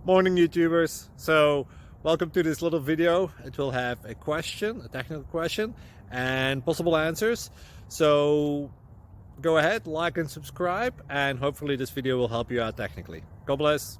Morning YouTubers. So welcome to this little video. It will have a question, a technical question, and possible answers. So go ahead, like and subscribe, and hopefully this video will help you out technically. God bless.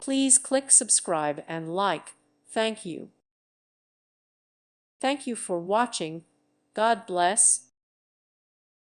Please click subscribe and like. Thank you. Thank you for watching. God bless.